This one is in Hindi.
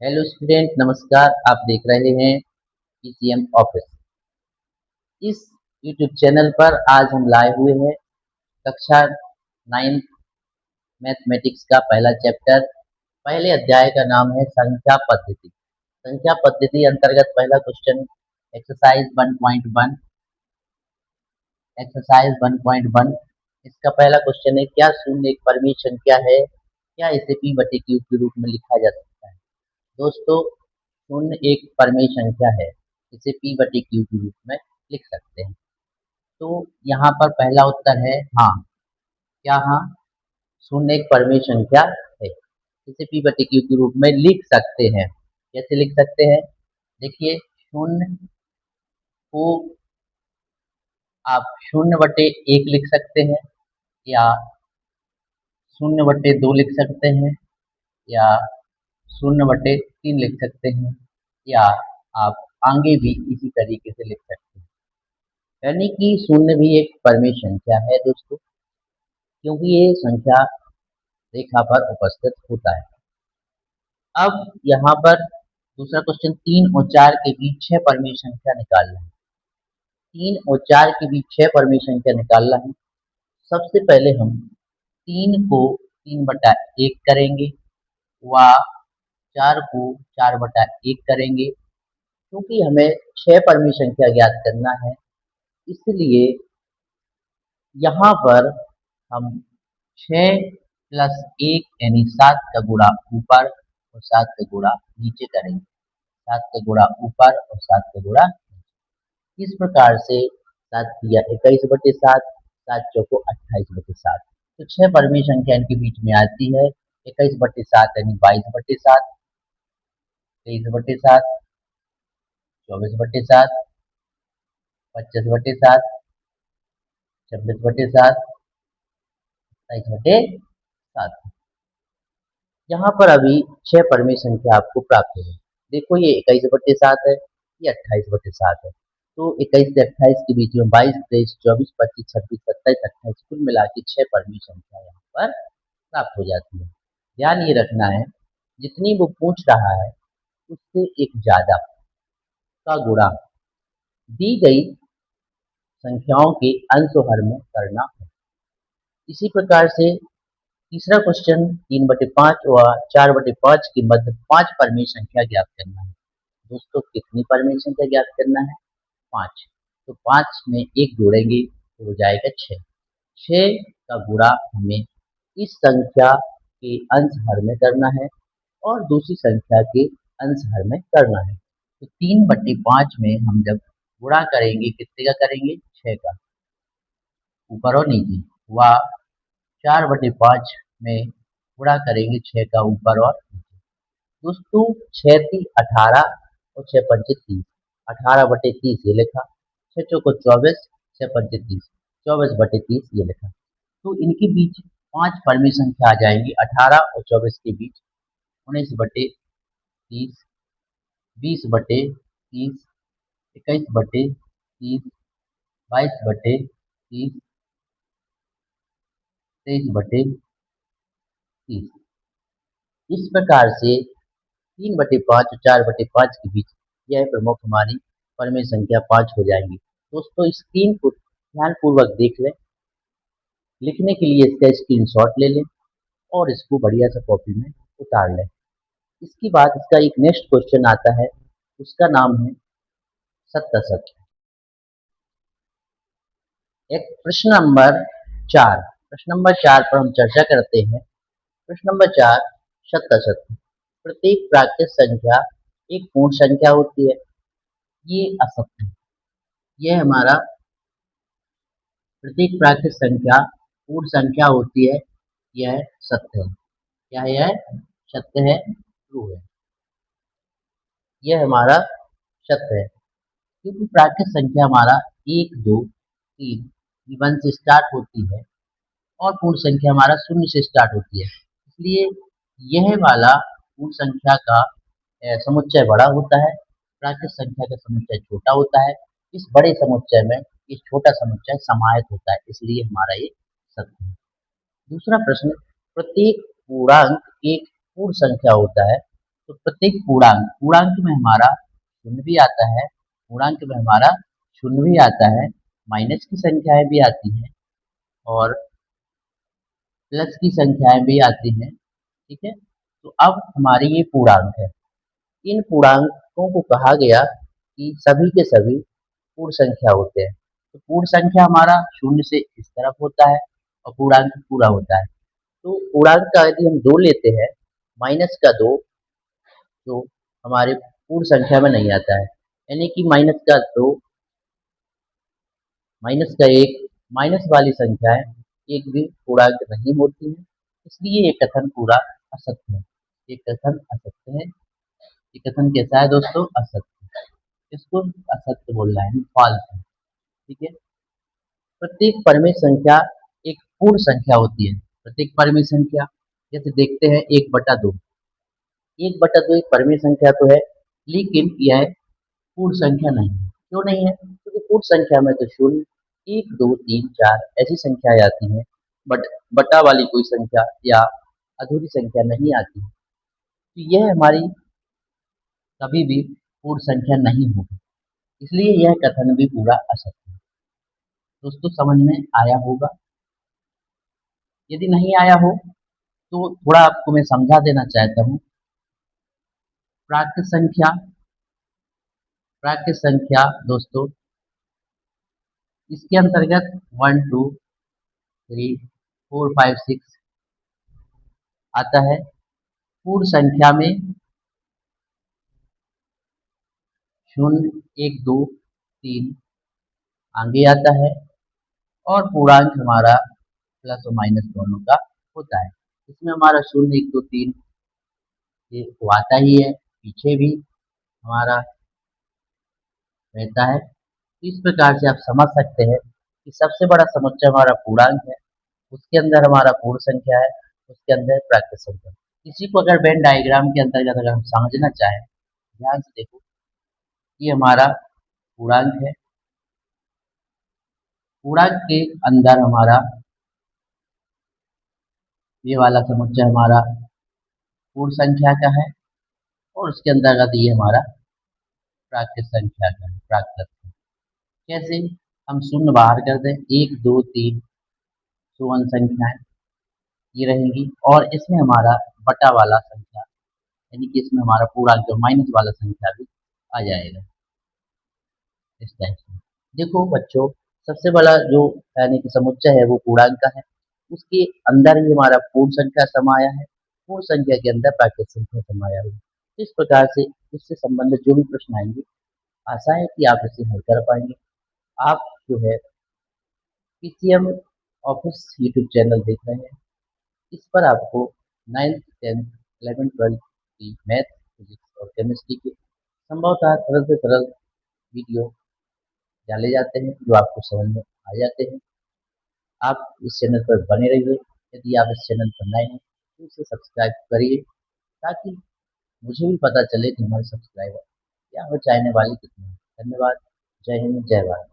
हेलो स्टूडेंट, नमस्कार। आप देख रहे हैं पीसीएम ऑफिस। इस यूट्यूब चैनल पर आज हम लाए हुए हैं कक्षा 9 मैथमेटिक्स का पहला चैप्टर। पहले अध्याय का नाम है संख्या पद्धति। संख्या पद्धति अंतर्गत पहला क्वेश्चन एक्सरसाइज 1.1। एक्सरसाइज 1.1 इसका पहला क्वेश्चन है, क्या शून्य एक परिमेय संख्या है? क्या इसे p बटे q के रूप में लिखा जा सकता है? दोस्तों, शून्य एक परिमेय संख्या है, इसे p बटे q के रूप में लिख सकते हैं। तो यहाँ पर पहला उत्तर है हाँ। क्या हाँ? शून्य एक परिमेय संख्या है, इसे p बटे q के रूप में लिख सकते हैं। कैसे लिख सकते हैं? देखिए, शून्य को आप 0/1 लिख सकते हैं, या 0/2 लिख सकते हैं, या 0/3 लिख सकते हैं, या आप आगे भी इसी तरीके से लिख सकते हैं। यानी कि शून्य भी एक परिमेय संख्या है दोस्तों, क्योंकि ये संख्या रेखा पर उपस्थित होता है। अब यहाँ पर दूसरा क्वेश्चन, 3 और 4 के बीच 6 परिमेय संख्या निकालना है। 3 और 4 के बीच 6 परिमेय संख्या निकालना है। सबसे पहले हम 3 को 3/1 करेंगे व 4 को 4/1 करेंगे। क्योंकि हमें 6 परिमेय संख्या ज्ञात करना है, इसलिए यहाँ पर हम 6 प्लस 1 यानी 7 का गुणा ऊपर और 7 का गुणा नीचे करेंगे। 7 का गुणा ऊपर और 7 का गुणा नीचे। इस प्रकार से 7 किया 21/7, 7 चौको 28/7। तो 6 परिमेय संख्या इनके बीच में आती है। 21/7 यानी 22/7, 23/7, 24/7, 25/7, 26/7, 27/7। यहाँ पर अभी 6 परिमेय संख्या आपको प्राप्त होगी। देखो, ये 21/7 है, ये 28/7 है। तो 21 से 28 के बीच में 22, 23, 24, 25, 26, 27, 28 कुल मिला के 6 परिमेय संख्या यहाँ पर प्राप्त हो जाती है। ध्यान ये रखना है, जितनी वो पूछ रहा है उससे एक ज्यादा का गुणा दी गई संख्याओं के अंश और हर में करना है। इसी प्रकार से तीसरा क्वेश्चन, 3/5 व 4/5 के मध्य 5 परिमेय संख्या ज्ञात करना है। दोस्तों, कितनी परिमेय संख्या ज्ञात करना है? 5। तो 5 में 1 जोड़ेंगे तो हो जाएगा 6। 6 का गुणा हमें इस संख्या के अंश हर में करना है और दूसरी संख्या के अंश हर में करना है। तो 3/5 में हम जब गुणा करेंगे, कितने का करेंगे? 6 का, ऊपर और नीचे। व 4/5 में गुणा करेंगे 6 का ऊपर और नीचे। दोस्तों, 6 × 18 और 6 × 30। 18/30 ये लिखा, 6 चौको 24, 6 × 30, 24/30 ये लिखा। तो इनके बीच 5 परिमेय संख्या आ जाएंगी। 18 और 24 के बीच 19/30, 20/30, 21/30, 22/30, 23/30। इस प्रकार से 3/5 और 4/5 के बीच यह प्रमुख हमारी परिमेय संख्या 5 हो जाएंगी। दोस्तों, इस 3 को ध्यानपूर्वक देख लें। लिखने के लिए इसका स्क्रीनशॉट ले लें और इसको बढ़िया से कॉपी में उतार लें। इसके बाद इसका एक नेक्स्ट क्वेश्चन आता है, उसका नाम है सत्तासठ। एक प्रश्न नंबर 4। प्रश्न नंबर 4 पर हम चर्चा करते हैं। प्रश्न नंबर 4, सत्तासठ। प्रत्येक प्राकृत संख्या एक पूर्ण संख्या होती है। ये असत्य है। यह हमारा प्रत्येक प्राकृत संख्या पूर्ण संख्या होती है, यह सत्य है। क्या है? यह सत्य है, ट्रू है। यह हमारा सत्य है, क्योंकि प्राकृत संख्या हमारा 1, 2, 3 1 से स्टार्ट होती है और पूर्ण संख्या हमारा 0 से स्टार्ट होती है। इसलिए यह वाला पूर्ण संख्या का समुच्चय बड़ा होता है, प्राकृत संख्या का समुच्चय छोटा होता है। इस बड़े समुच्चय में एक छोटा समुच्चय समाहित होता है, इसलिए हमारा ये सत्य है। दूसरा प्रश्न, प्रत्येक पूर्णांक एक पूर्ण संख्या होता है। तो प्रत्येक पूर्णांक पूर्णांक में हमारा शून्य भी आता है, पूर्णांक में हमारा शून्य भी आता है, माइनस की संख्याएं भी आती हैं और प्लस की संख्याएं भी आती हैं। ठीक है, तो अब हमारे ये पूर्णांक है। इन पूर्णांकों को कहा गया कि सभी के सभी पूर्ण संख्या होते हैं। तो पूर्ण संख्या हमारा शून्य से इस तरफ होता है और पूर्णांक पूरा होता है। तो पूर्णांक का यदि हम दो लेते हैं, माइनस का दो, जो हमारे पूर्ण संख्या में नहीं आता है, यानी कि माइनस का दो, माइनस का एक, माइनस वाली संख्याएं एक भी पूर्णांक नहीं होती है, इसलिए ये कथन पूरा असत्य है। ये कथन असत्य है। ये कथन कैसा है दोस्तों? असत्य। इसको असत्य बोलना है, फॉल्स है। ठीक है, प्रत्येक परिमेय संख्या एक पूर्ण संख्या होती है। प्रत्येक परिमेय संख्या, जैसे देखते हैं 1/2, 1/2 एक परिमेय संख्या तो है, लेकिन यह पूर्ण संख्या नहीं है। क्यों नहीं है? क्योंकि पूर्ण संख्या में तो शून्य, एक, दो, तीन, चार ऐसी संख्याएं आती हैं, बट बटा वाली कोई संख्या या अधूरी संख्या नहीं आती। तो यह हमारी कभी भी पूर्ण संख्या नहीं होगी, इसलिए यह कथन भी पूरा असत्य है। दोस्तों समझ में आया होगा? यदि नहीं आया हो तो थोड़ा आपको मैं समझा देना चाहता हूँ। प्राकृत संख्या, प्राकृत संख्या दोस्तों, इसके अंतर्गत 1 2 3 4 5 6 आता है। पूर्ण संख्या में शून्य, एक, दो, तीन आगे आता है और पूर्णांक हमारा प्लस और माइनस दोनों का होता है। इसमें हमारा शून्य, एक, दो, तीन ये तो आता ही है, पीछे भी हमारा रहता है। इस प्रकार से आप समझ सकते हैं कि सबसे बड़ा समुच्चय हमारा पूर्णांक है, उसके अंदर हमारा पूर्ण संख्या है, उसके अंदर प्राकृत संख्या। इसी को अगर वेन डायग्राम के अंतर्गत अगर हम समझना चाहें, ध्यान से देखो, ये हमारा पूर्णांक है। पूर्णांक के अंदर हमारा ये वाला समुच्चय हमारा पूर्ण संख्या का है और उसके अंतर्गत ये हमारा प्राकृत संख्या का है, प्राकृत। कैसे? हम शून्य बाहर कर दें, एक, दो, तीन सुवर्ण संख्याएं ये रहेंगी और इसमें हमारा बटा वाला संख्या, यानी कि इसमें हमारा पूर्णांक माइनस वाला संख्या भी आ जाएगा इस टाइप से। देखो बच्चों, सबसे बड़ा जो यानी कि समुच्चय है वो पूर्णांक का है, उसके अंदर ही हमारा पूर्ण संख्या समाया है, पूर्ण संख्या के अंदर प्राकृत संख्या समाया हुआ है। इस प्रकार से इससे संबंधित जो भी प्रश्न आएंगे, आशा है कि आप इसे हल कर पाएंगे। आप जो है पीसीएम ऑफिस यूट्यूब चैनल देख रहे हैं, इस पर आपको 9th 10th 11th 12th की मैथ, फिजिक्स और केमिस्ट्री के संभवतः सरल से सरल वीडियो डाले जाते हैं जो आपको समझ में आ जाते हैं। आप इस चैनल पर बने रहिए। यदि आप इस चैनल पर नए हैं तो इसे सब्सक्राइब करिए, ताकि मुझे भी पता चले कि हमारे सब्सक्राइबर या हमें चाहने वाले कितने हैं। धन्यवाद। जय हिंद, जय भारत।